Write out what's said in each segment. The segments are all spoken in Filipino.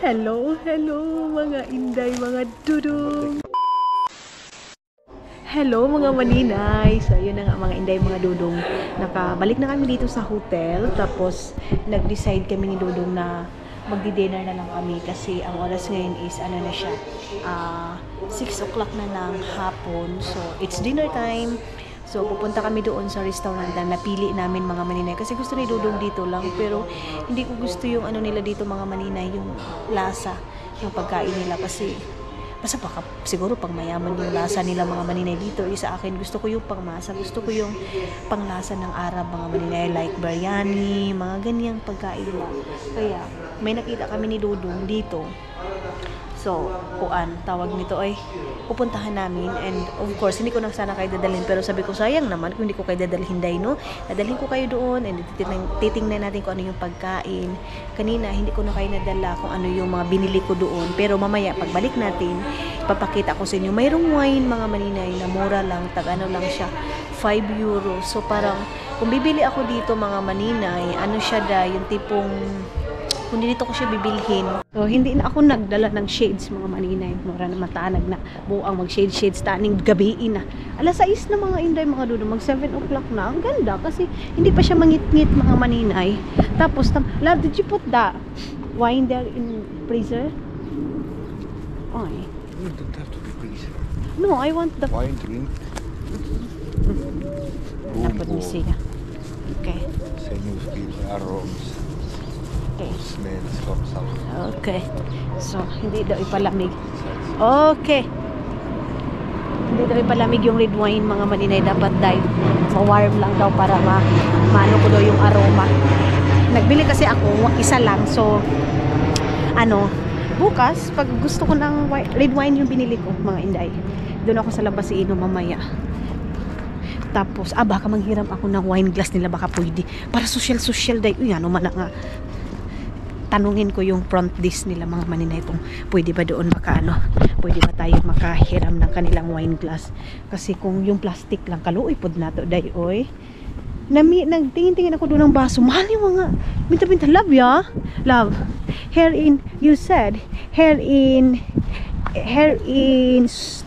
Hello, hello mga inday, mga dudong. Hello mga maninay. So yun na nga mga inday, mga dudong. Nakabalik na kami dito sa hotel. Tapos nag-decide kami ni Dudong na magdi-dinner na lang kami kasi ang oras ngayon is ano na siya, 6 o'clock na ng hapon. So it's dinner time. So, pupunta kami doon sa restaurant na napili namin mga maninay. Kasi gusto ni Dudong dito lang. Pero, hindi ko gusto yung ano nila dito mga maninay. Yung lasa, yung pagkain nila. Kasi, basta baka siguro pang mayaman yung lasa nila mga maninay dito. Sa akin, gusto ko yung pangmasa. Gusto ko yung panglasa ng Arab mga maninay. Like biryani, mga ganyang pagkain nila. Kaya, may nakita kami ni Dudong dito. So, tawag nito ay pupuntahan namin, and of course, hindi ko na sana kayo dadalhin, pero sabi ko, sayang naman kung hindi ko kayo dadalhin, day, no? Dadalhin ko kayo doon, and titingnan natin kung ano yung pagkain. Kanina, hindi ko na kayo nadala kung ano yung mga binili ko doon, pero mamaya, pagbalik natin, papakita ko sa inyo. Mayroong wine, mga maninay, na mura lang, tag-ano lang siya, 5 euros. So, parang, kung bibili ako dito, mga maninay, ano siya da, yung tipong, kung dito ko siya bibilhin. So, hindi na ako nagdala ng shades, mga maninay. Mura na matanag na buang mag-shades taning gabiin na. Alas 6 na mga inday, mga dudo. Mag 7 o'clock na. Ang ganda kasi hindi pa siya mangit-ngit, mga maninay. Tapos, love, did you put the wine there in freezer? Ay. You don't have to be freezer. No, I want the Wine drink. Napod mo siya. Okay. Sen you feel aromas. Okay. Smells from something. Okay. So, hindi daw ipalamig. Okay. Hindi daw ipalamig yung red wine, mga maninay. Dapat dahil ma-warm lang daw para maano ko daw yung aroma. Nagbili kasi ako, isa lang. So, bukas, pag gusto ko ng red wine yung binili ko, mga inday, doon ako sa labas iinom mamaya. Tapos, baka manghiram ako ng wine glass nila, baka pwede. Para social day. Uy, ano man na nga. Tanungin ko yung front desk nila, mga maninay, kung pwede ba doon pwede ba tayo makahiram ng kanilang wine glass. Kasi kung yung plastic lang, kaluoy pod na to, day, oy. Nagtingin-tingin ako doon ng baso. Mahal yung mga binta-binta. Love, ya? Love. You said, here in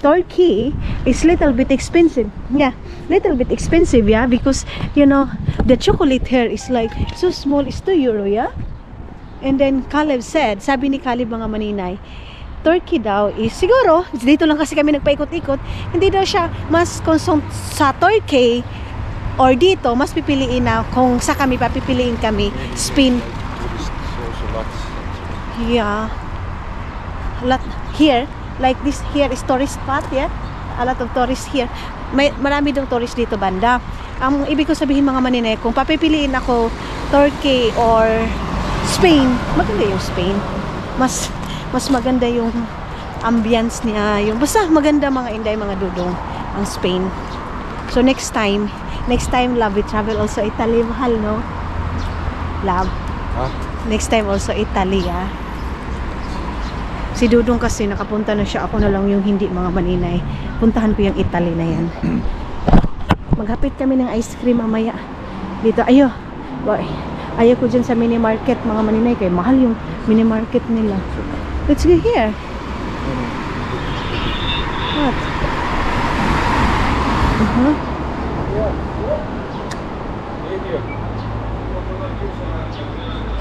Turkey is little bit expensive. Yeah, little bit expensive, yeah, because, the chocolate here is like, so small, it's 2 euro, yeah? And then Caleb said, sabi ni Caleb, mga maninay, Turkey daw is, siguro, dito lang kasi kami nagpaikot-ikot, hindi daw siya mas sa Turkey or dito, mas pipiliin na kung sa kami papipiliin kami, Spain. Yeah. A lot here, like this here is tourist spot, yeah? A lot of tourists here. Marami daw tourist dito banda. Ang ibig ko sabihin, mga maninay, kung papipiliin ako Turkey or Spain, maganda yung Spain. Mas maganda yung ambience niya, basta maganda, mga inday, mga dudong, ang Spain. So next time, love, we travel also Italy, mahal, no? Love. Huh? Next time also Italy, ah. Si Dudong kasi nakapunta na siya, ako na lang yung hindi, mga maninay. Puntahan ko yung Italy na yan. Maghapit kami ng ice cream mamaya. Dito, ayaw ko dyan sa mini market, mga maninay, kaya mahal yung mini market nila. Let's go here. What?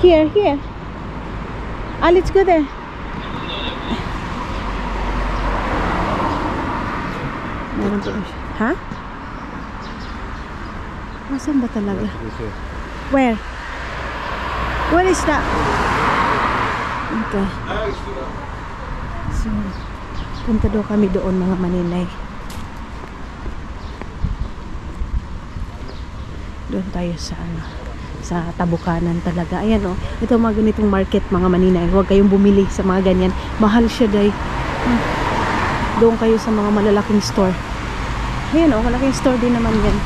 Here. Let's go there. Meron po. Ha? Nasaan ba talaga? Where? Where is that? Okay. So, punta daw kami doon, mga maninay. Doon tayo sa Tabukanan talaga. Ayan, oh. Ito mga ganitong market, mga maninay. Huwag kayong bumili sa mga ganyan. Mahal siya, day. Doon kayo sa mga malalaking store. Ayan, oh. Malaking store din naman yan.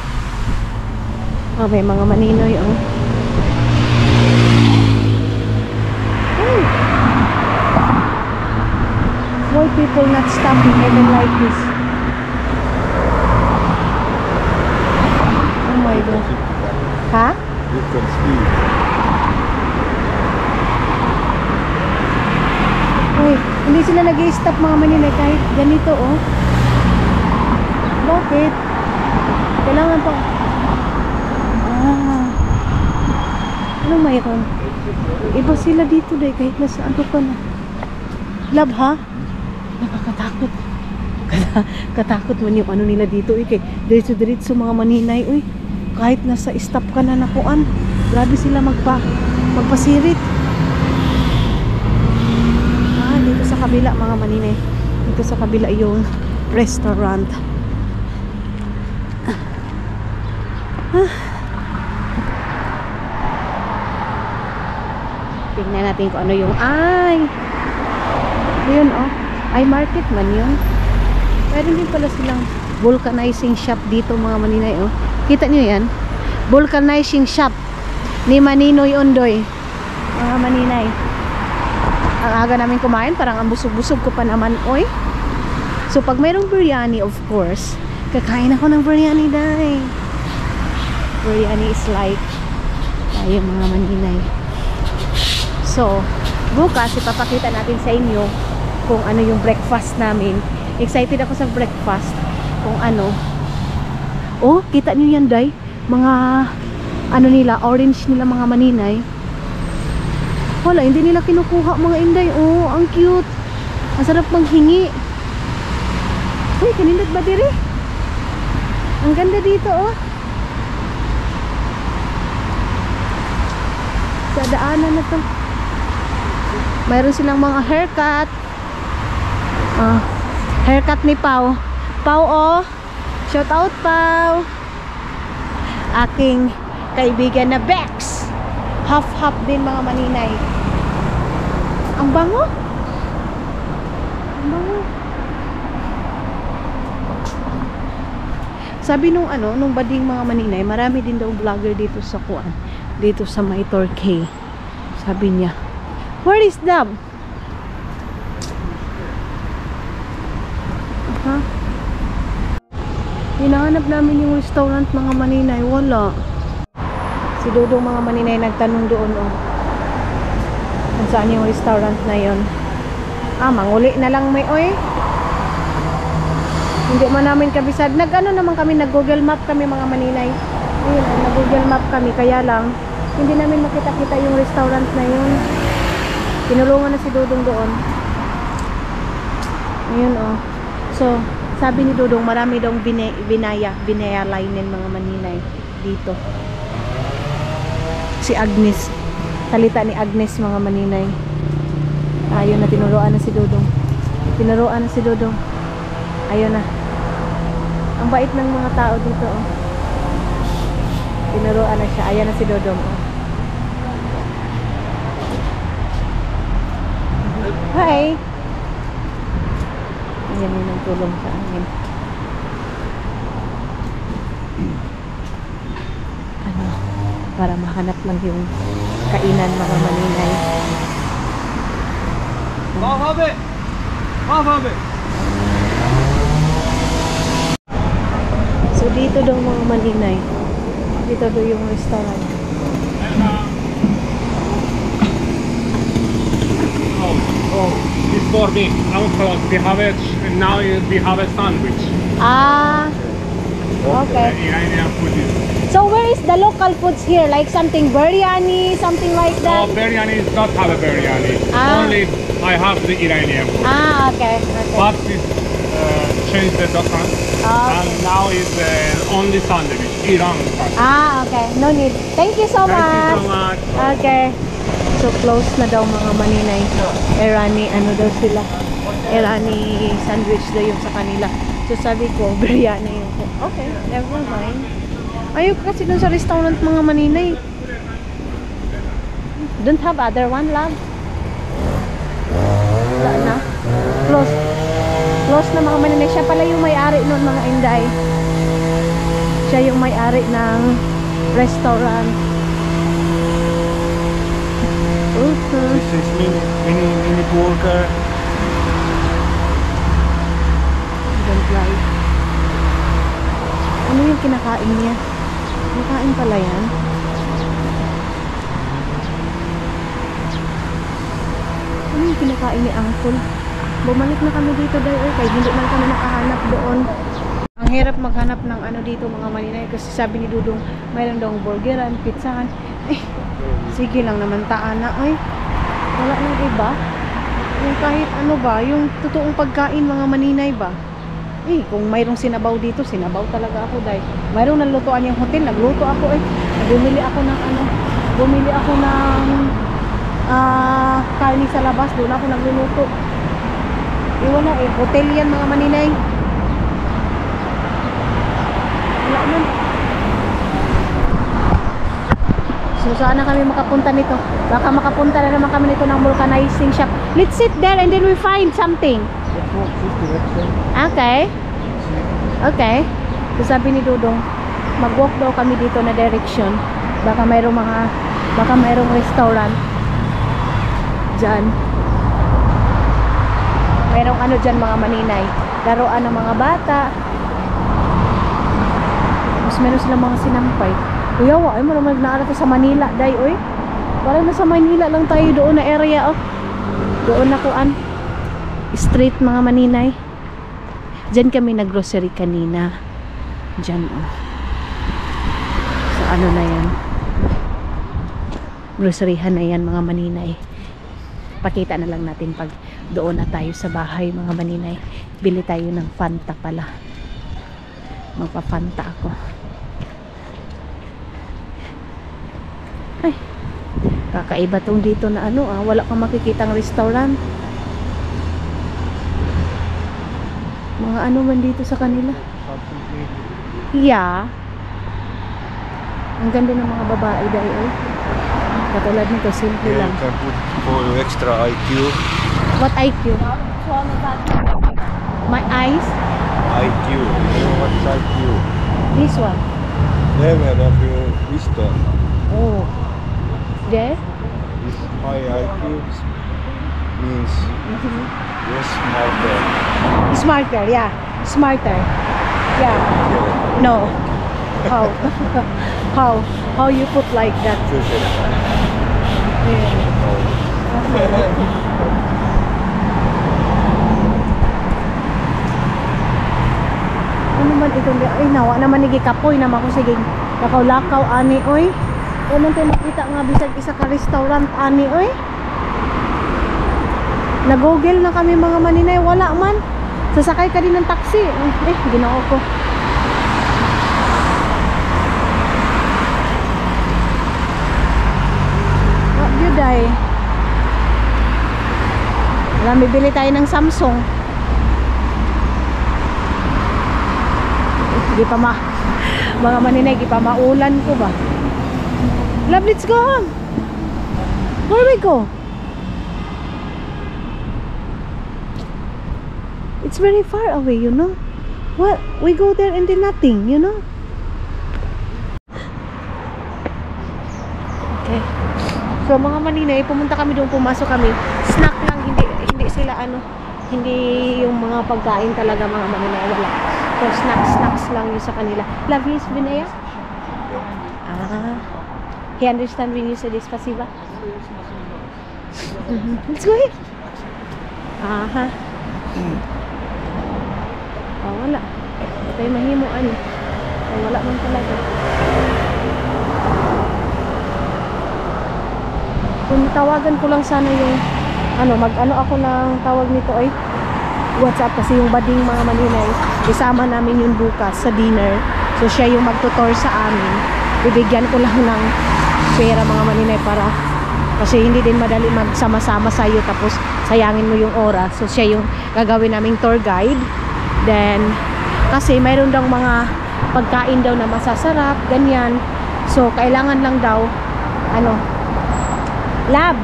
May mga maninoy, oh. Why people not stopping even like this? Oh my God. Ha? Different speed. Hindi sila nag-i-stop mga Maninay kahit ganito oh. Bakit? Kailangan pa. Anong mayroon? Iba sila dito dahil kahit nasa ano ka na. Love ha? Nakakatakot. Katakot man yung ano nila dito eh. Diretso-diretso mga Maninay uy. Kahit nasa stop ka na nakuan. Grabe sila magpasirit. Dito sa kabila mga Maninay. Dito sa kabila yung restaurant. Tingnan natin kung ano yung yun oh. Ay market man yun. Meron din pala silang vulcanizing shop dito mga Maninay oh. Kita nyo yan? Vulcanizing shop ni Maninoy Ondoy mga Maninay. Ang aga namin kumain, parang ang busog-busog ko pa naman oy. So pag mayroong biryani of course, kakain ako ng biryani dahil biryani is like tayo mga Maninay. So bukas ipapakita natin sa inyo kung ano yung breakfast namin. Excited ako sa breakfast kung ano. Oh, kita niyo yan day, mga ano nila, orange nila mga Maninay. Wala, hindi nila kinukuha mga Inday. Oh, ang cute. Ang sarap manghingi. Uy, kanindot ba diri? Ang ganda dito oh. Sa daanan na to. Mayroon silang mga haircut. Haircut ni Pau. Pau oh. Shout out Pau. Aking kaibigan na Bex. Half-half din mga Maninay. Ang bango. Ang bango. Sabi nung nung bading mga Maninay, marami din daw vlogger dito sa Kuan. Dito sa May Torquay. Sabi niya, where is Dab? Ha? Hinahanap namin yung restaurant mga Maninay. Wala. Si Dodong mga Maninay nagtanong doon oh. Kung saan yung restaurant na yon. Manguli na lang may oy. Hindi man namin kabisad. Naman kami, nag-Google Map kami mga Maninay. Ayun, nag-Google Map kami. Kaya lang, hindi namin makita-kita yung restaurant na yun. Tinulungan na si Dodong doon. Ayun oh. So, sabi ni Dodong, marami daw binayalainin mga Maninay dito. Si Agnes. Salita ni Agnes mga Maninay. Ayun na, tinuruan na si Dodong. Tinuruan na si Dodong. Ayun na. Ang bait ng mga tao dito oh. Tinuruan na siya. Ayan na si Dodong oh. Hi! Ayan yun ang tulong sa amin. Para mahanap lang yung kainan mga Maninay. So dito daw mga Maninay. Dito daw yung restaurant. Oh, it's for me. We have it now. We have a sandwich. Okay. Iranian food is. So where is the local foods here? Like something biryani, something like that? Biryani is not have a biryani. Only I have the Iranian food. Okay. But it changed the dokan. And now is only sandwich, Iran sandwich. Okay. No need. Thank you so much. Thank you so much. Okay. So close na daw mga Maninay. Irani, ano daw sila? Irani sandwich daw yung sa kanila. So sabi ko, biryani yung ko. Okay, never mind. Ayoko kasi dun sa restaurant mga Maninay. Don't have other one, love? Wala na. Close. Close na mga Maninay. Siya pala yung may-ari nun mga Inday. Siya yung may-ari ng restaurant. This is mini burger. Don't like. Ano yung kinakain niya? Kinakain pala yan. Ano yung kinakain ni Uncle? Bumalik na kami dito dahil kaya hindi man kami nakahanap doon. Ang hirap maghanap ng ano dito mga Maninay kasi sabi ni Dudong mayroon daw burgeran, pizzahan. Eh, sige lang naman taana. Ay, wala nang iba. Yung kahit ano ba, yung totoong pagkain mga Maninay ba? Eh, kung mayroong sinabaw dito, sinabaw talaga ako dahil mayroong nalutuan yung hotel, nagluto ako eh. Bumili ako ng karne sa labas, doon ako nagluluto. Iwan na eh, hotel yan mga Maninay. Wala man. So saan na kami makapunta nito? Baka makapunta na naman kami nito ng vulcanizing shop. Let's sit there and then we find something. Okay. Okay. So sabi ni Dudong, mag-walk daw kami dito na direction. Baka mayroong restaurant diyan. Mayroong ano diyan mga Maninay, laruan ng mga bata. Mas meron silang mga sinampay. Kuya, ay mo naman naara sa Manila, day, oy. Parang nasa Manila lang tayo doon na area, oh. Doon na kuan. Street mga Maninay. Diyan kami nag-grocery kanina. Diyan, oh. So, ano na yan? Groceryhan na yan mga Maninay. Pakita na lang natin pag doon na tayo sa bahay mga Maninay. Bili tayo ng Fanta pala. Magpa-Fanta ako. Ay, kakaiba tong dito na ano, wala kang makikitang restaurant. Mga ano man dito sa kanila. Yeah. Ang ganda ng mga babae dahil. Katulad nito, simple Yeah, lang. you can put for extra IQ. What IQ? My eyes? IQ. You know what's IQ? This one. Level of your wisdom. Oh. There? This high IQ means you're smarter. Smarter, yeah. Smarter. Yeah. No. How? How you put like that? Yeah. Ano man itong ay nawa naman nigikapoy naman ko sige lakaw-lakaw ani oy. Ano tayo makita nga bisag isa ka restaurant ani oy. Nag-google na kami mga Maninay, wala man. Sasakay ka din ng taxi. Eh, ginoo ko. What good ay? Alam, bibili tayo ng Samsung. Di pa mga Maninay, di pa maulan ko ba? Love, let's go home. Where we go? It's very far away, you know. What? We go there and then nothing, you know. Okay. So mga Maninay, pumunta kami doon, pumasok kami. Snack lang, hindi sila ano, hindi yung mga pagkain talaga mga Maninay, wala. So snacks lang yung sa kanila. Love you, Binaya? He understand when you say this, pasiba? Let's go here. Aha. Oh, wala. Tayo mahimuan. Oh, wala man talaga. Kung tawagan ko lang sana yung ano, mag-ano ako ng tawag nito ay WhatsApp kasi yung bading mga Maninay, isama namin yung bukas sa dinner. So siya yung magtutor sa amin. Bibigyan ko lang ng pera mga Maninay para kasi hindi din madali magsama-sama sa iyo tapos sayangin mo yung oras. So siya yung gagawin naming tour guide. Then kasi mayroon daw mga pagkain daw na masasarap, ganyan. So kailangan lang daw ano, lab.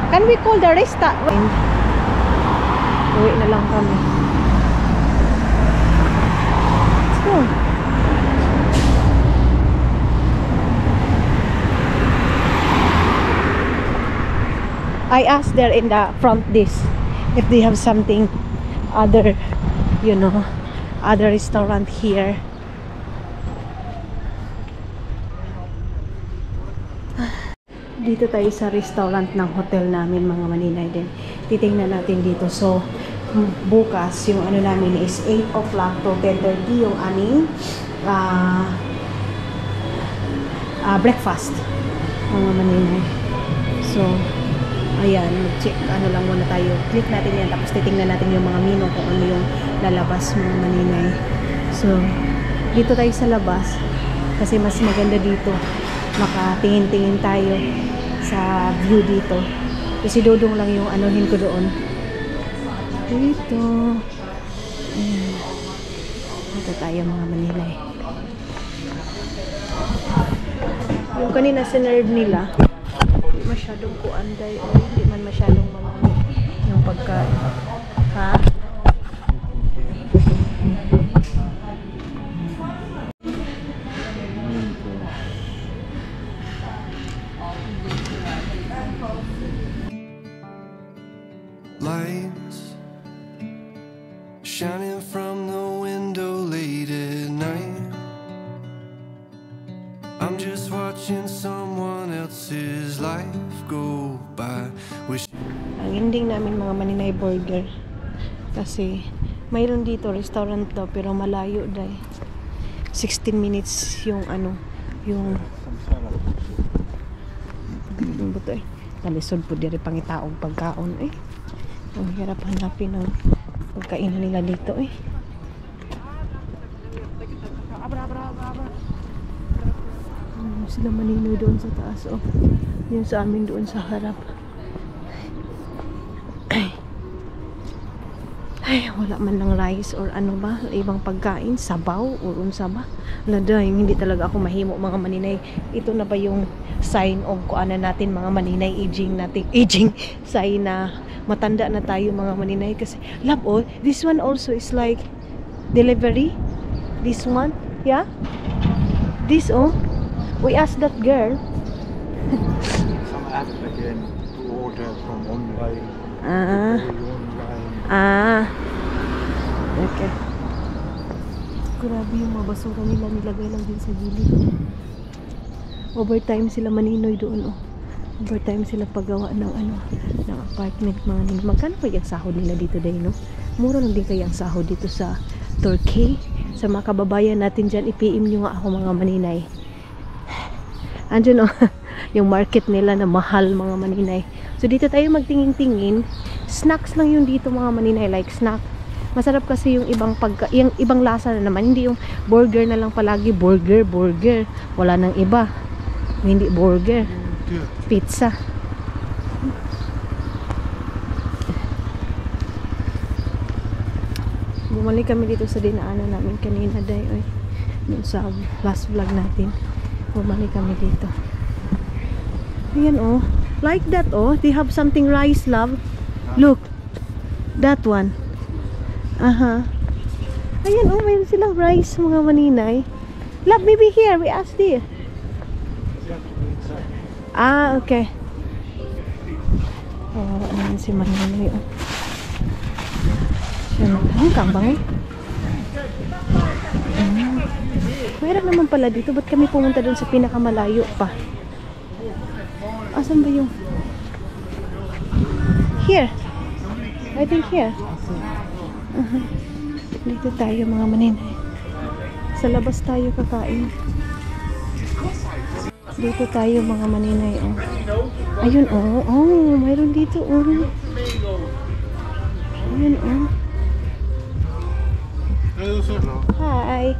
Can we call the restaurant? Uwi na lang kami. Let's go. I asked there in the front desk if they have something other, you know, other restaurant here. Dito tayo sa restaurant ng hotel namin mga Maninay din. Titingnan natin dito. So, bukas yung ano namin is 8 o'clock to 10:30 yung aming breakfast, mga maninay. So, ayan, check ano lang muna tayo. Click natin yan, tapos titingnan natin yung mga menu kung ano yung lalabas, mga maninay. So, dito tayo sa labas kasi mas maganda dito. Makatingin-tingin tayo sa view dito. Kasi dudong lang yung anuhin ko doon. Dito. Ayan. Dito tayo, mga maninay. Yung kanina sinerve nila, hindi masyadong kuanday o hindi man masyadong malami yung pagkain. Ha? Lights shining from the window late at night. I'm just watching someone else's life go by. Ang ending namin, mga maninay, burger. Kasi mayroon dito restaurant to pero malayo dai. 16 minutes yung ano, yung buto eh. Nalisod po diri pangitaog pagkaon eh. Ang hirap hanapin ng pagkainan nila dito eh. Sila maninoy doon sa taas oh. Yung sa amin doon sa harap. Ay, wala man lang rice or ano ba, ibang pagkain, sabaw or unsa ba. Nada, hindi talaga ako mahimo, mga maninay. Ito na ba yung sign of kuana natin, mga maninay, aging sign na matanda na tayo, mga maninay. Kasi love, oh, this one also is like delivery. This one, yeah. This, oh, we asked that girl. Some app again to order from online. Okay. Grabe yung mga basura nila, nilagay lang din sa gilid. Overtime sila maninoy doon, oh. Overtime sila paggawa ng ano, ng apartment, mga nila. Magkano kaya ang sahod nila dito dahil, no? Mura lang din kaya ang sahod dito sa Turkey. Sa mga kababayan natin dyan, i-PM nyo nga ako, mga maninay. Andyan, oh, yung market nila na mahal, mga maninay. So dito tayo magtingin-tingin. Snacks lang yung dito, mga maninay, like snack. Masarap kasi yung yung ibang lasa na naman, hindi yung burger na lang palagi, burger. Wala nang iba. Hindi burger. Pizza. Bumalik kami dito sa dinaanan namin kanina, day, oy. Sa last vlog natin. Bumalik kami dito. Ayan, oh. Like that, oh. They have something rice, love. Look. That one. Ayan, oh. Mayroon silang rice, mga maninay. Love, maybe here. We asked here. Okay. Oh, ayan si maninay, oh. Siya naghangkang bang, eh. Mayroon naman pala dito. Ba't kami pumunta dun sa pinakamalayo pa? Asan ba yung... Here. I think here. Dito tayo, mga maninay. Sa labas tayo kakain. Dito tayo, mga maninay, oh. Ayun, oh. Oh, mayroon dito, oh. Ayun, oh. Hi.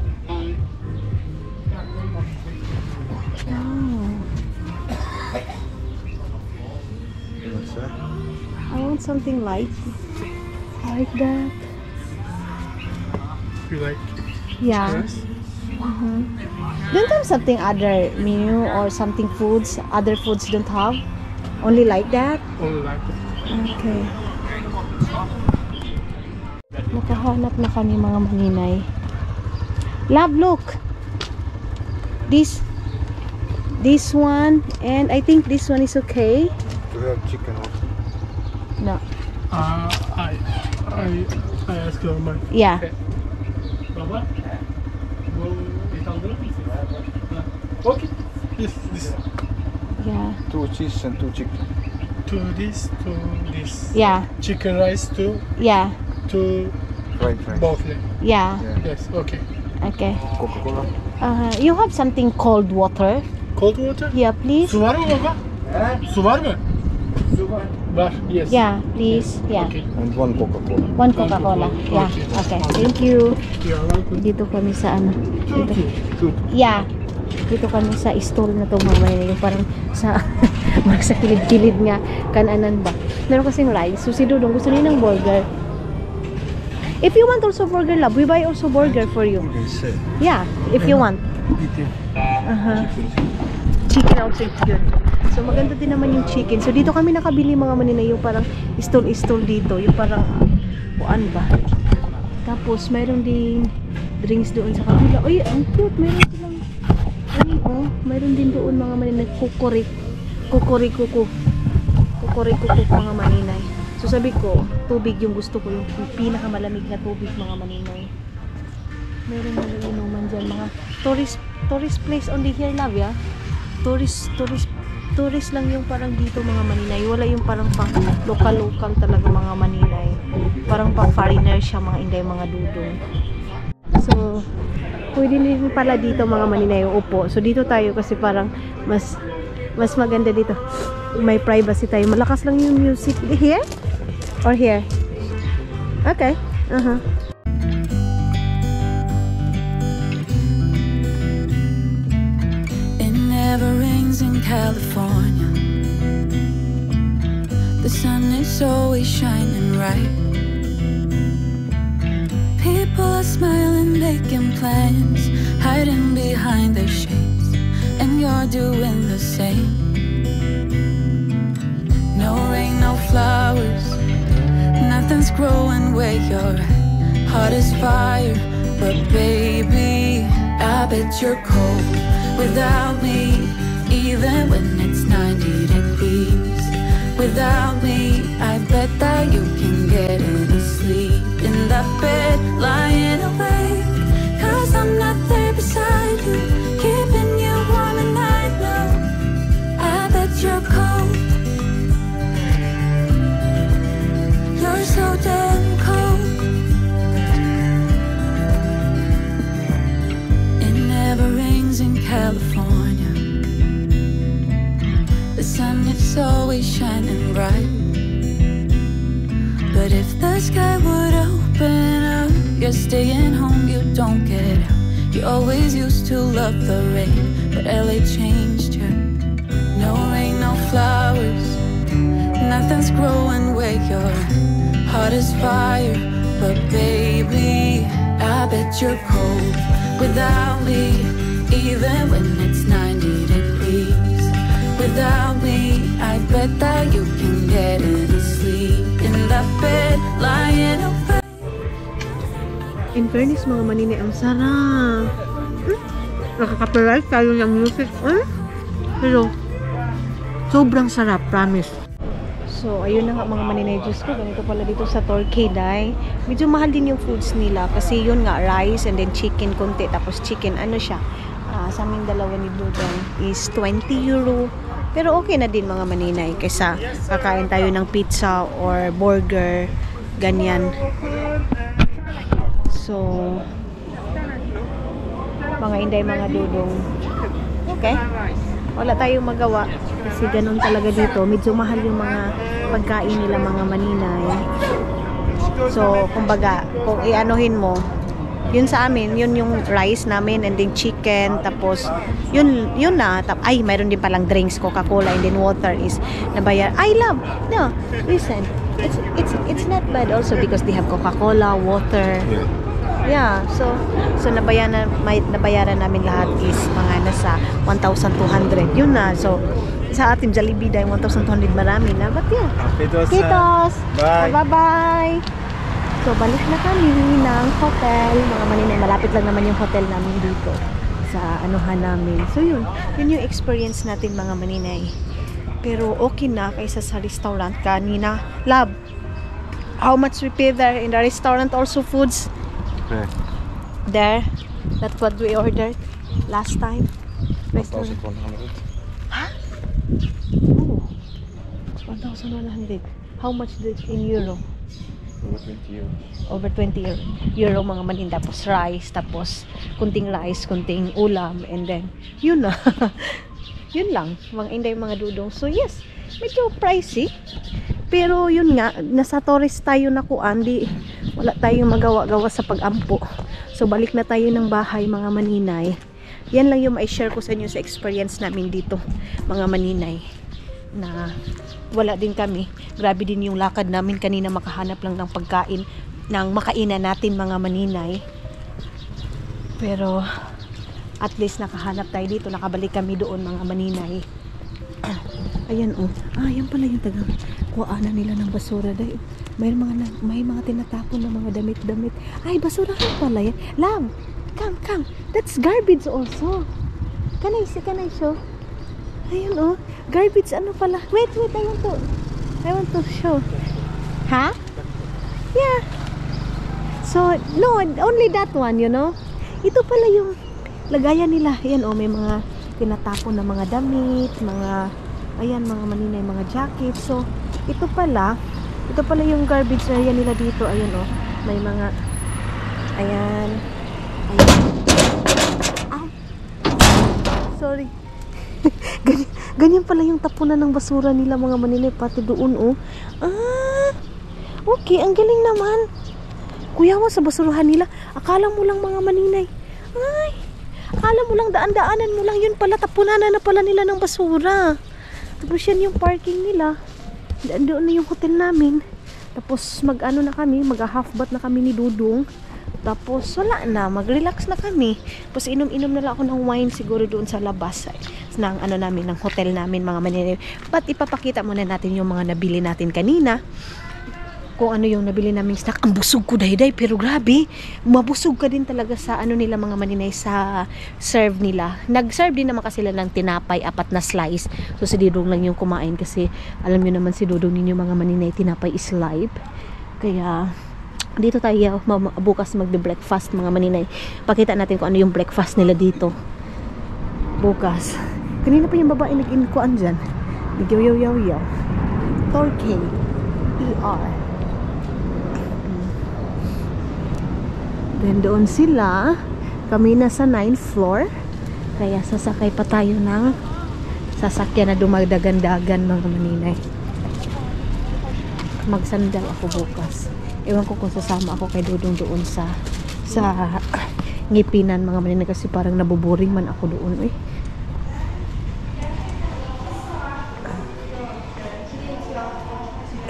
What's that? I want something light. Like that. You like Yeah. rice? Don't have something other menu or something foods, other foods don't have? Only like that? Only like it. Okay. Nakahanap na kami, mga maninay. Love, look. This one, and I think this one is okay. Do you have chicken also? No. I asked your man. Yeah. Baba? Okay. This. Yeah. 2 cheese and 2 chicken. To this. Yeah. Chicken rice too. Yeah. to Right. both. Yeah. Yes. Okay. Okay. Coca-Cola. You have something cold water? Cold water. Yeah, please. Su var mı baba? Su var mı? Var. Yes. Yeah, please. Yeah. Okay. And one Coca-Cola. One Coca-Cola. Yeah. Okay. Thank you. You're welcome. Dito kami sa ano? Dito. Two. Yeah. Dito kami sa stall na to mga yung parang sa parang sa kilid-kilid nga kananan ba. Meron kasing rice. So si Dudong gusto niya ng burger. If you want also burger, love, we buy also burger for you. Yeah, if you want. Chicken also is good. So maganda din naman yung chicken. So dito kami nakabili mga manina yung parang stall dito. Yung parang kuan ba. Tapos mayroon din drinks doon sa kabila. Uy, ang cute. Mayroon silang mayroon din doon mga manina kuko mga maninay. So sabi ko, tubig yung gusto ko, yung pinakamalamig na tubig mga maninay. Meron mga inuman dyan, mga tourist place only here, love, ya. Tourist lang yung parang dito mga maninay. Wala yung parang pang local talaga mga maninay. Parang pang foreigner siya mga inday, mga dudong. So, pwede din pala dito mga maninay upo. So dito tayo kasi parang mas maganda dito. May privacy tayo. Malakas lang yung music. Here? Or here? Okay. It never rains in California. The sun is always shining bright. People are smiling, making plans, hiding behind their shades, and you're doing the same. No rain, no flowers, nothing's growing where you're at. Heart is fire, but baby, I bet you're cold without me. Even when it's 90 degrees, without me, I bet that you can get any sleep in that bed, lying awake. 'Cause I'm not there beside you, keeping you warm, and I know I bet you're cold. You're so damn cold. It never rains in California. The sun is always shining bright. But if the sky would open up, you're staying home, you don't get out. You always used to love the rain, but LA changed you. No rain, no flowers, nothing's growing where you're at. Heart is fire, but baby, I bet you're cold without me. Even when it's 90 degrees, without me, I bet that you can get any sleep in that bed, lying awake. In fairness mga manini, ang sarap. Nakaka-copyright tayo ng music. Pero sobrang sarap, promise. So, ayun na nga mga maninay, Diyos ko, ganito pala dito sa Torquay. Medyo mahal din yung foods nila kasi yun nga, rice and then chicken konti, tapos chicken, ano siya, sa aming dalawa ni Dudong is 20 euro. Pero okay na din mga maninay kaysa kakain tayo ng pizza or burger, ganyan. So, mga inday, mga Dudong, okay? Wala tayong magawa kasi ganun talaga dito. Medyo mahal yung mga pagkain nila mga maninay. So, kumbaga, kung ianuhin mo, yun sa amin, yun yung rice namin and then chicken, tapos yun na. Ay, mayroon din palang drinks, Coca-Cola and then water is nabayar. I love, no, listen, it's not bad also because they have Coca-Cola, water. Yeah, so nabayaran namin lahat is mga nasa 1,200. Yun na. So sa ating Jollibee dahil 1,200 marami na. But yeah. Kitos. Bye. Bye-bye. So balik na kami ng hotel. Mga maninay, malapit lang naman yung hotel namin dito sa anuhan namin. So yun yung experience natin mga maninay. Pero okay na kaysa sa restaurant kanina. Love, how much we pay there in the restaurant also foods? There, that's what we ordered last time. Restaurant. 1,100. Huh? Oh, 1,100. How much in euro? Over 20 euros. Over 20 euro mga manin, tapos rice, tapos kunting rice, kunting ulam, and then yun na. Yun lang mga inday mga dudong. So yes, medyo pricey, pero yun nga, nasa tourist tayo na kuan, di wala tayong magawa-gawa sa pag-ampo. So balik na tayo ng bahay mga maninay. Yan lang yung mai-share ko sa inyo sa experience namin dito mga maninay, na wala din kami, grabe din yung lakad namin kanina, makahanap lang ng pagkain ng makainan natin mga maninay. Pero at least nakahanap tayo dito, nakabalik kami doon mga maninay. Ayan oh, yan pala yung tagang kuwaanan nila ng basura dahil may mga tinatapon na mga damit-damit. Ay, basura pala yan. Lam, come, that's garbage also. Can I show? Ayun oh, garbage ano pala. Wait, I want to show. Ha? Yeah. So, no, only that one, you know. Ito pala yung lagayan nila. Ayan oh, may mga tinatapon na mga damit, ayan, mga maninay, mga jacket. So, ito pala yung garbage area nila dito. Ayan oh, may mga, ayan. Sorry. Ganyan pala yung tapunan ng basura nila mga maninay, pati doon oh. Okay, ang galing naman. Kuya mo sa basurahan nila, akala mo lang mga maninay. Ay, akala mo lang daan-daanan mo lang, yun pala tapunan na pala nila ng basura. Tapos yan yung parking nila. Doon na yung hotel namin. Tapos mag-ano na kami, mag-half bath na kami ni Dudong. Tapos wala na, mag-relax na kami. Tapos inom-inom na lang ako ng wine siguro doon sa labas ng ano namin, ng hotel namin mga maninay. But ipapakita muna natin yung mga nabili natin kanina. Kung ano yung nabili namin snack. Ang busog ko day, pero grabe, mabusog ka din talaga sa ano nila mga maninay, sa serve nila. Nag-serve din naman kasi sila ng tinapay, 4 na slice. So si Dudong lang yung kumain kasi alam nyo naman si Dudong ninyo mga maninay, tinapay is life. Kaya dito tayo bukas magbe-breakfast mga maninay. Pakita natin kung ano yung breakfast nila dito bukas. Kanina pa yung babae nag-inkuan dyan. Nag-yaw-yaw-yaw. Torquay ER. Then doon sila, kami na sa 9th floor. Kaya sasakay pa tayo ng sasakyan na dumagdagan-dagan mga maninay. Magsandal ako bukas. Ewan ko kung sasama ako kay Dudong doon sa Ngipinan mga maninay, kasi parang nabuboring man ako doon eh.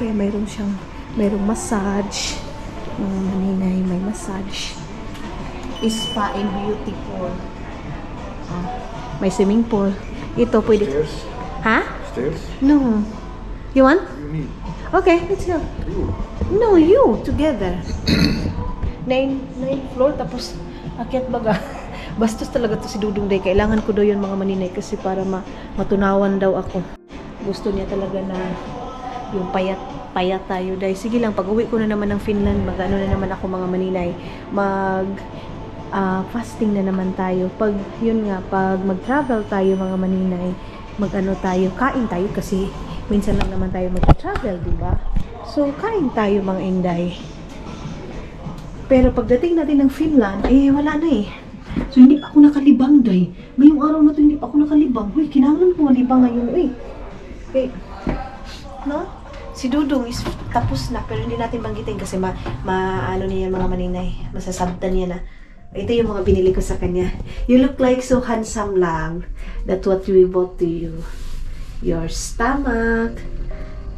Kaya mayroong massage mga maninay, may massage, spa and beauty pool. May swimming pool. Ito pwede. Stairs? Ha? Stairs? No. You want? You need. Okay, let's go. No, you together. 9th floor, tapos akyat baga. Bastos talaga to si Dudong day. Kailangan ko daw yun mga maninay, kasi para matunawan daw ako. Gusto niya talaga na yung payat tayo day. Sige lang, pag uwi ko na naman ng Finland, mag-ano na naman ako mga maninay, fasting na naman tayo. Pag yun nga, pag mag-travel tayo mga maninay, mag-ano tayo, kain tayo, kasi minsan lang naman tayo mag-travel, diba? So kain tayo mga inday. Pero pagdating natin ng Finland, wala na eh. So hindi pa ako nakalibang day. Ngayong araw na to hindi pa ako nakalibang. Uy, kinahanglan ko malibang ngayon. Uy, okay, no? Si Dudong is tapos na, pero hindi natin banggitin kasi ano niya mga maninay, masasabtan niya na. Ito yung mga binili ko sa kanya. You look like so handsome lang. That's what we bought to you. Your stomach,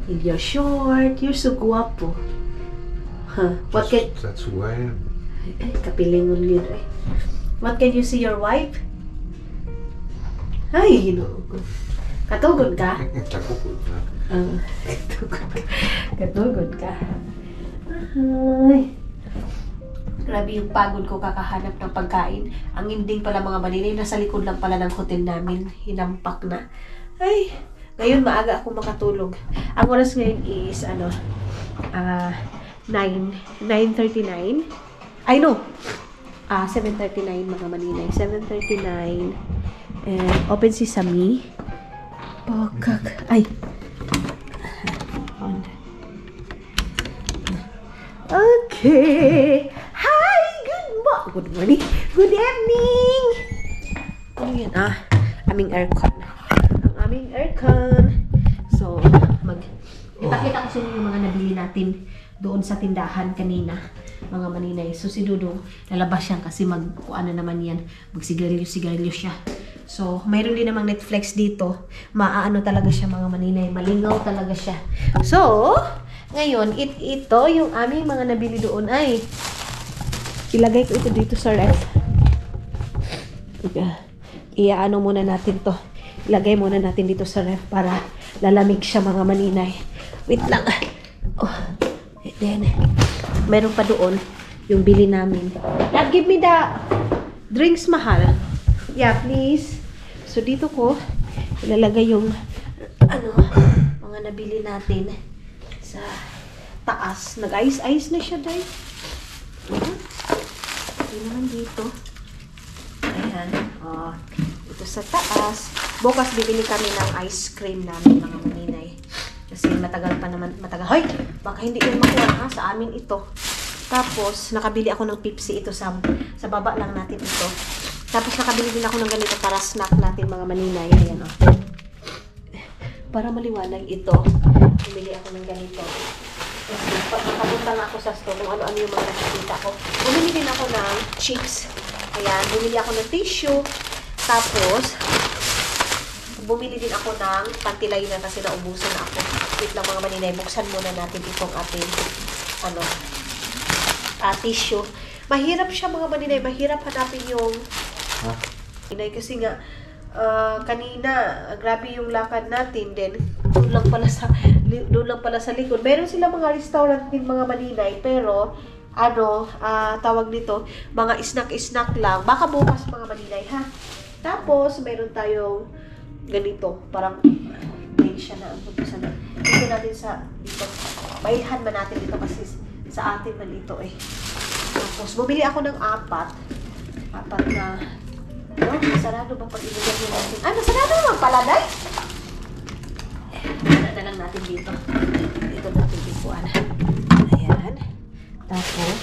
and your short. You're so guwapo. Huh? That's who I am. Kapilingon yun eh. What can you see your wife? Ay, katugod ka? Katugod ka. Ay. Grabe yung pagod ko kakahanap ng pagkain. Ang ending pala mga maninay, nasa likod lang pala ng hotel namin. Hinampak na. Ay, ngayon maaga ako makatulog. Ang oras ngayon is 9:39. I know. 7:39 mga maninay. 7:39. And open sesame. Ay. Okay. Hi! Good morning. Good evening! Ano yan? Aming aircon. Ang aming aircon. So, ipakita ko sa inyo yung mga nabili natin doon sa tindahan kanina. Mga maninay. So, si Dudong, lalabas siya kasi ano naman yan. Magsigarilyo siya. So, mayroon din namang Netflix dito. Maaano talaga siya mga maninay. Malingaw talaga siya. So, ngayon, ito yung aming mga nabili doon ay ilagay ko ito dito sa ref. Iaano muna natin to. Ilagay muna natin dito sa ref para lalamig siya mga maninay. Wait lang. Oh. And then, meron pa doon yung bili namin. Love, give me the drinks, mahal. Yeah, please. So, dito ko ilalagay yung mga nabili natin sa taas. Nag-ice-ice na siya, dahil. Ito naman dito. Ayan. Ito sa taas. Bukas bibili kami ng ice cream namin, mga maninay. Kasi matagal pa naman. Hoy! Baka hindi yun makuha, ha? Sa amin ito. Tapos, nakabili ako ng Pepsi ito sa baba lang natin ito. Tapos, nakabili din ako ng ganito para snack natin, mga maninay. Ayan, Para maliwanag ito, bumili ako ng ganito. Nakapunta na ako sa store kung ano-ano yung mga nakikita ko. Bumili din ako ng chips. Ayan, bumili ako ng tissue. Tapos, bumili din ako ng pantilay na kasi naubusan na ako. Wait lang mga maninay, buksan muna natin itong ating tissue. Mahirap siya mga maninay, mahirap hanapin yung kasi nga kanina grabe yung lakad natin, then doon lang pala sa likod. Meron sila mga restaurant din mga maninay, pero tawag dito, mga snack lang. Baka bukas mga maninay, ha. Tapos meron tayong ganito, parang may siya na dito natin dito. Bailhan ba natin dito kasi sa atin man ito eh. Tapos bumili ako ng apat na sarado ba pag ilagay nyo natin? Nasarado naman pala, day? Na lang natin dito. Dito natin ikuan. Ayan. Tapos,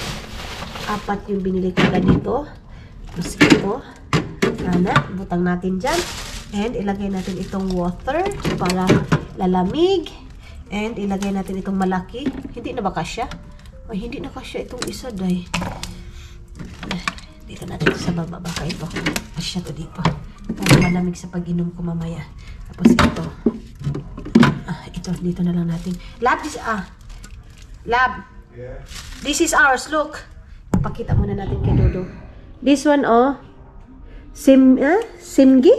apat yung binili ko ganito. Tapos ito. Butang natin dyan. And ilagay natin itong water para lalamig. And ilagay natin itong malaki. Hindi na ba kasya? Hindi na kasya itong isa, day. Dito natin sa baba. Baka ito. Kasya to dito. Para malamig sa pag-inom ko mamaya. Tapos ito. Ito. Dito na lang natin. Lab, Lab. Yeah. This is ours. Look. Pakita muna natin kay Dodo. This one, Simgi?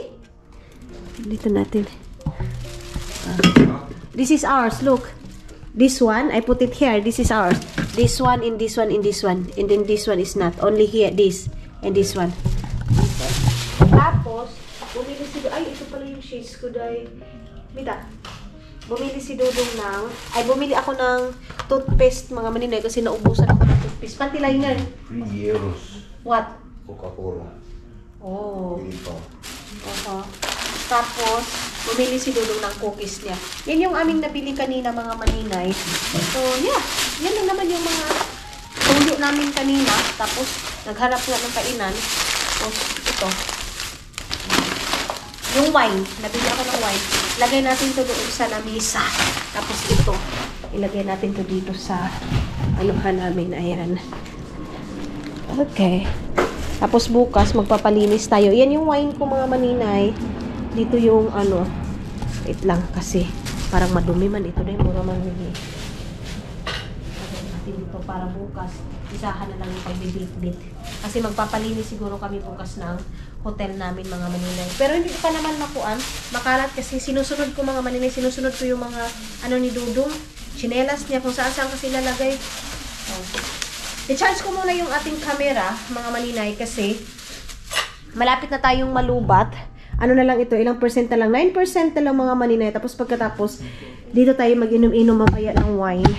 Dito natin. This is ours. Look. This one, I put it here. This is ours. This one, in this one, in this one. And then this one is not. Only here, this. And this one. Tapos, bumili si Dodo. Ay, ito pala yung shades ko, day. Mita. Bumili si Dodong bumili ako ng toothpaste, mga maninay, kasi naubusan ako ng toothpaste. Pantiliner. 3 euros. What? Coca-Cola. Oh. Tapos, bumili si Dodong ng cookies niya. Yan yung aming nabili kanina, mga maninay. So, yeah. Yan lang naman yung mga tuyo namin kanina. Tapos, naghanap nga ng kainan. Tapos, ito. Yung wine. Nabili ako ng wine. Lagay natin ito doon sa lamisa. Tapos ito. Ilagay natin ito dito sa namin. Ayan. Okay. Tapos bukas, magpapalinis tayo. Yan yung wine ko, mga maninay. Dito yung wait lang kasi parang madumi man ito na yung mura man yun. Lagay natin ito para bukas. Isahan na lang yung pagbibit-bit. Kasi magpapalinis siguro kami bukas ng hotel namin, mga maninay. Pero hindi pa naman makalat kasi sinusunod ko, mga maninay. Sinusunod ko yung mga ni Dudong. Chinelas niya kung saan kasi lalagay. I-charge ko muna yung ating camera, mga maninay, kasi malapit na tayong malubat. Na lang ito, ilang percent na lang? 9% na lang, mga maninay. Tapos pagkatapos, dito tayo mag-inom-inom mamaya ng wine.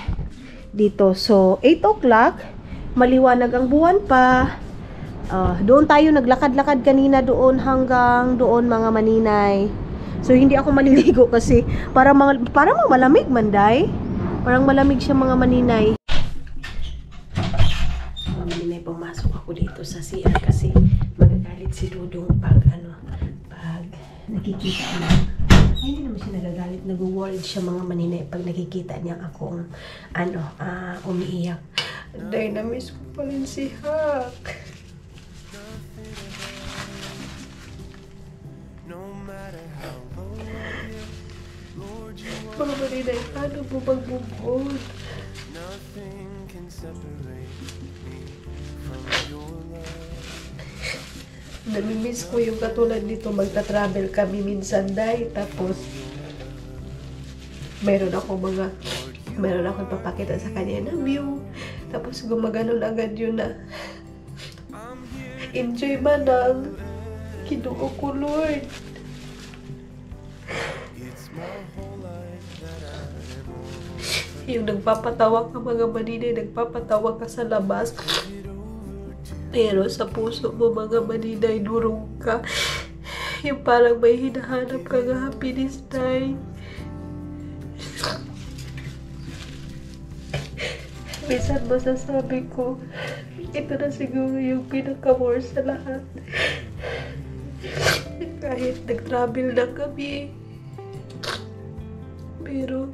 Dito. So, 8 o'clock, maliwanag ang buwan pa. Doon tayo naglakad-lakad kanina doon hanggang doon, mga maninay. So, hindi ako maliligo kasi parang malamig, manday. Parang malamig siya, mga maninay. maninay, pumasok ako dito sa CR kasi magagalit si Dudong pag nakikita niya. Ay, hindi naman siya nagagalit. Nag-worried siya mga maninay pag nakikita niya akong umiiyak. Dahil na-miss ko pa rin si Hak. Mga maninay, paano mo mag-move-on? Namimiss ko yung katulad nito, magta-travel kami minsan dahil tapos meron ako ipapakita sa kanya na view, tapos gumaganon agad yun na enjoy man ang Ginoo ko, Lord. Yung nagpapatawa ka mga maninay, nagpapatawa ka sa labas, pero sa puso mo mga maninay, durong ka. Yung parang may hinahanap ka ng happiness, day. Minsan masasabi ko, ito na siguro yung pinaka-more sa lahat. Kahit nag-travel na kami, pero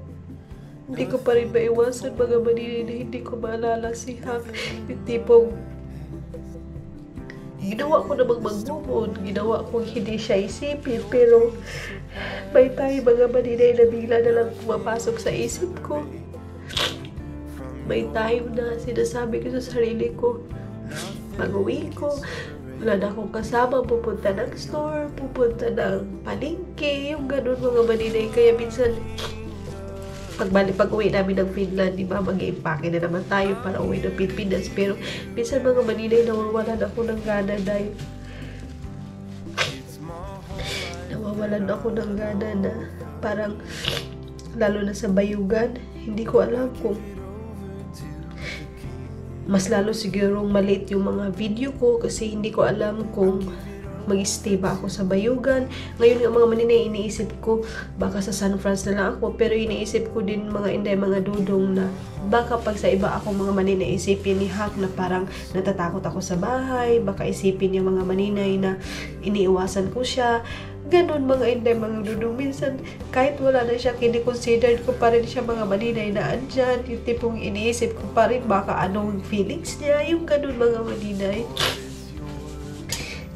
hindi ko pa rin maiwasan mga maninay na hindi ko maalala si Hak. Yung tipong ginawa ko namang mag-move, ginawa kong hindi siya isipin, pero may tayo mga maninay na bigla na lang pumapasok sa isip ko. May time na sinasabi ko sa sarili ko, pag-uwi ko, wala na akong kasama, pupunta ng store, pupunta ng palengke, yung ganun mga maninay. Kaya minsan, pag-uwi namin ng Finland, di ba, mag-i-impake na naman tayo para uwi ng Pilipinas. Pero minsan mga maninay, nawawalan ako ng gana dahil nawawalan ako ng gana na parang, lalo na sa bayugan, hindi ko alam kung mas lalo sigurong maliit yung mga video ko kasi hindi ko alam kung mag-stay ba ako sa bayugan. Ngayon nga mga maninay, iniisip ko baka sa San Franz na lang ako, pero iniisip ko din mga inday, mga dudong na baka pag sa iba ako mga maninay, isipin ni Hak na parang natatakot ako sa bahay, baka isipin niya mga maninay na iniiwasan ko siya. Ganon mga inday, mga dudong. Minsan kahit wala na siya, kini-considered ko pa rin siya mga maninay na andyan. Yung tipong iniisip ko pa rin baka anong feelings niya, yung ganon mga maninay.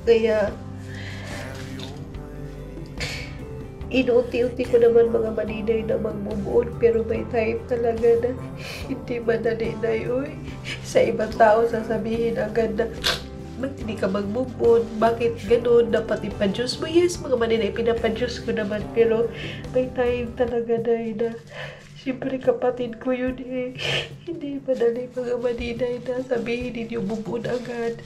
Kaya inuunti-unti ko naman mga maninay na mag-move on, pero may time talaga na hindi madali na yun. Sa ibang tao sasabihin agad na ba't hindi ka mag-move on? Bakit ganun? Dapat ipa-juice mo. Yes, mga maninay, pinapa-juice ko naman. Pero may time talaga na siyempre kapatid ko yun eh. Hindi madali mga maninay na sabihin ninyo move on agad.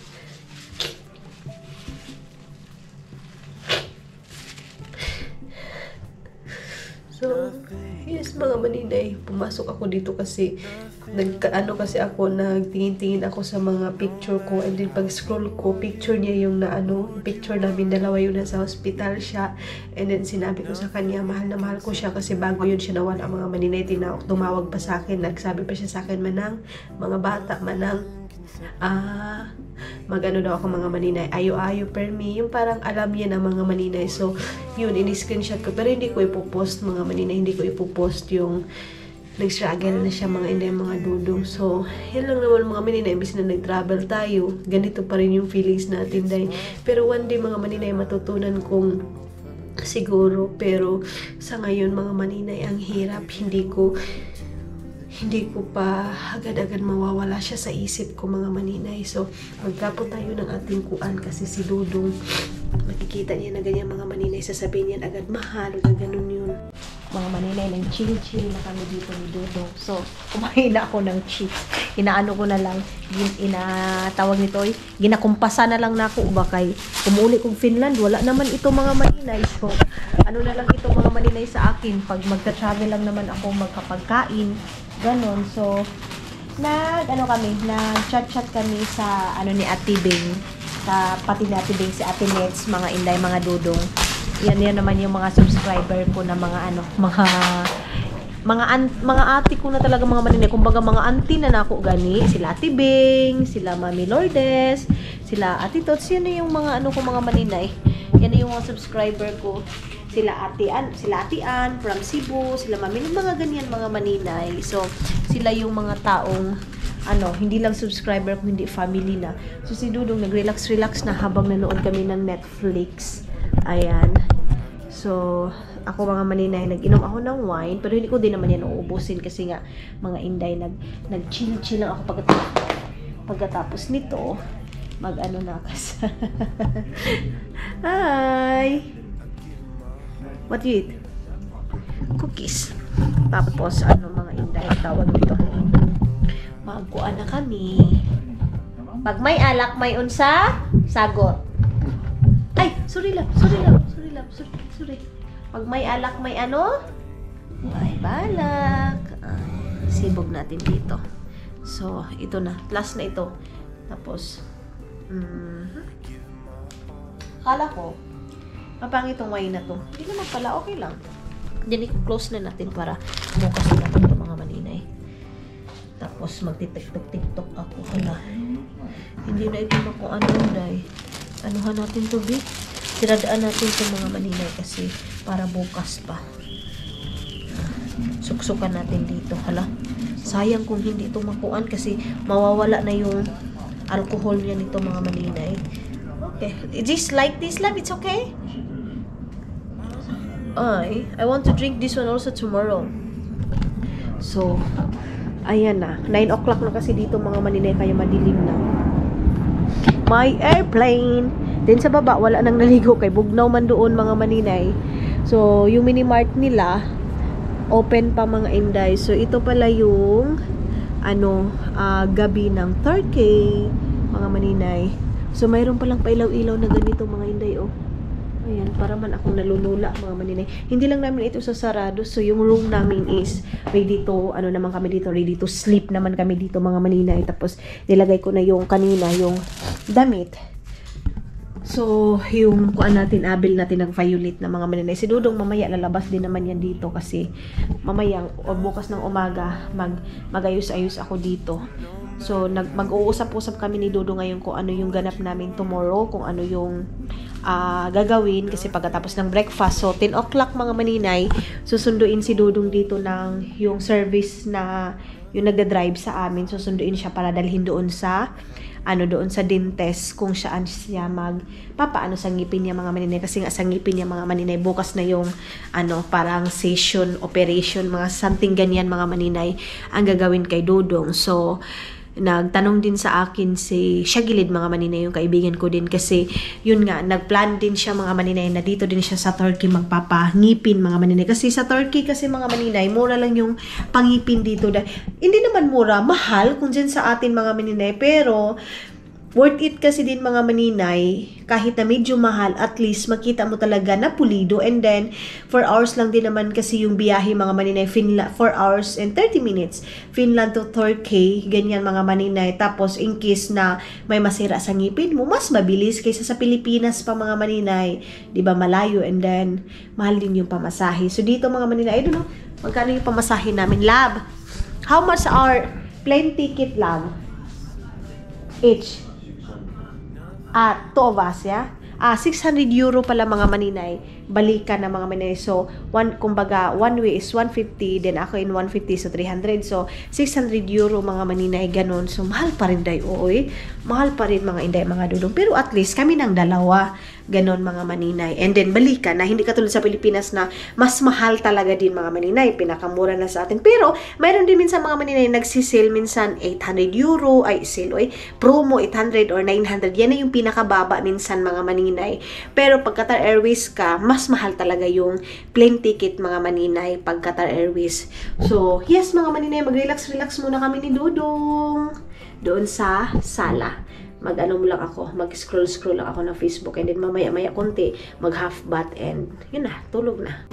So, yes mga maninay, pumasok ako dito kasi kasi ako, nagtingin-tingin ako sa mga picture ko, and then pag scroll ko, picture niya yung picture namin dalawa, yung nasa hospital siya, and then sinabi ko sa kanya, mahal na mahal ko siya kasi bago yun siya nawala mga maninay, tumawag pa sa akin, nagsabi pa siya sa akin, Manang, mga bata, Manang, magano daw ako mga maninay, ayo-ayo per me, yung parang alam niya na mga maninay. So yun, ini-screenshot ko, pero hindi ko ipopost mga maninay, hindi ko ipopost yung nag-struggle na siya mga inday, mga dudong. So yan lang naman mga maninay, imbis na nag-travel tayo, ganito pa rin yung feelings natin day. Pero one day mga maninay, matutunan kong siguro, pero sa ngayon mga maninay, ang hirap, hindi ko pa agad-agad mawawala siya sa isip ko mga maninay. So, magkapon tayo ng ating kuan kasi si Dudong, makikita niya na ganyan mga maninay, sasabihin niya agad, mahal, na ganun yun. Mga maninay, ng chill-chill na kami dito ni Dudong. So, kumain na ako ng chips. Inaano ko na lang, tawag nito, ginakumpasa na lang na ako, bakay kumuli kong Finland, wala naman ito mga maninay. So, ano na lang ito mga maninay sa akin, pag magta-travel lang naman ako, magkapagkain, ganon. So, nag-chat-chat kami sa ni Ate Bing, sa pati ni Ate Bing, si Ate Nets, mga inday, mga dudong. Yan naman yung mga subscriber ko na mga mga ate ko na talaga mga maninay, kumbaga mga auntie na nako gani, sila Ate Bing, sila Mami Lourdes, sila Ate Tots, yan na yung mga ano ko mga maninay. Yan na yung mga subscriber ko. Sila Ate Ann from Cebu, sila Mami, mga ganyan mga maninay. So, sila yung mga taong hindi lang subscriber kung hindi family na. So, si Dudong nag-relax na habang nanood kami ng Netflix. Ayan. So, ako mga maninay, nag-inom ako ng wine, pero hindi ko din naman yan uubusin kasi nga, mga inday, nag-chill lang ako pagkatapos nito, mag-ano na kasi. Hi! What you eat? Cookies. Tapos, mga inday, tawag dito. Magkuan na kami. Pag may alak, may unsa, sagot. Ay, sorry. Pag may alak, may may balak. Sibog natin dito. So, ito na. Plus na ito. Tapos, kala ko, mapangit itong wine na to. Hindi naman pala, okay lang. Then, i-close na natin para bukas na natin ito mga maninay. Tapos, magtitiktok ako. Hala. Hindi na ito dahil. Anuhan natin to, Vic. Siradaan natin itong mga maninay kasi para bukas pa. Suksukan natin dito. Hala, sayang kung hindi ito makuan kasi mawawala na yung alcohol niya nito mga maninay. Okay. Just like this, love. It's okay? I want to drink this one also tomorrow. So, ayan na. 9 o'clock na kasi dito mga maninay kaya madilim na. My airplane! Then sa baba, wala nang naligo kay bugnaw man doon mga maninay. So, yung mini-mart nila, open pa mga inday. So, ito pala yung gabi ng Turkey, mga maninay. So, mayroon palang pailaw-ilaw na ganito mga inday, oh. Ayan, para man akong nalulula mga maninay. Hindi lang namin ito sasarado. So, yung room namin is ready to, naman kami dito, ready to sleep naman kami dito mga maninay. Tapos, nilagay ko na yung kanina, yung damit. So, yung kuan natin, abil natin ng violet na mga maninay. Si Dudong mamaya lalabas din naman yan dito kasi mamayang o bukas ng umaga magayos-ayos ako dito. So, mag-uusap-usap kami ni Dudong ngayon kung ano yung ganap namin tomorrow, kung ano yung gagawin kasi pagkatapos ng breakfast. So, 10 o'clock mga maninay, susunduin si Dudong dito ng yung service na yung nagda-drive sa amin. Susunduin siya para dalhin doon sa doon sa dentist kung saan siya papaano sa ngipin niya mga maninay kasi nga sa ngipin niya mga maninay bukas na yung parang session operation mga something ganyan mga maninay ang gagawin kay Dudong. So nagtanong din sa akin siya gilid mga maninay yung kaibigan ko din kasi yun nga nagplan din siya mga maninay na dito din siya sa Turkey magpapangipin mga maninay kasi sa Turkey kasi mga maninay mura lang yung pangipin dito hindi naman mura, mahal kung dyan sa atin mga maninay pero worth it kasi din mga maninay kahit na medyo mahal at least makita mo talaga na pulido and then 4 hours lang din naman kasi yung biyahe mga maninay 4 hours and 30 minutes Finland to Turkey ganyan mga maninay tapos in case na may masira sa ngipin mo mas mabilis kaysa sa Pilipinas pa mga maninay diba malayo and then mahal din yung pamasahe so dito mga maninay I don't know magkano yung pamasahe namin lab how much our plane ticket lab each 2 of us, yeah? 600 euro pala mga maninay. Balikan na mga maninay. So, kumbaga, one way is 150. Then ako in 150, so 300. So, 600 euro mga maninay. Ganon. So, mahal pa rin day. Oy. Mahal pa rin mga inday, mga dudong. Pero at least, kami ng dalawa. Ganon mga maninay. And then, balikan na. Hindi katulad sa Pilipinas na mas mahal talaga din mga maninay. Pinakamura na sa atin. Pero, mayroon din minsan mga maninay nagsisale minsan 800 euro. Ay, sale. Promo 800 or 900. Yan na yung pinakababa minsan mga maninay. Pero, pag Qatar Airways ka, mas mahal talaga yung plane ticket mga maninay pag Qatar Airways. So, yes mga maninay, mag-relax muna kami ni Dudong doon sa sala. Mag-ano lang ako, mag-scroll lang ako ng Facebook and then mamaya-maya konti, mag-half bath and yun na, tulog na.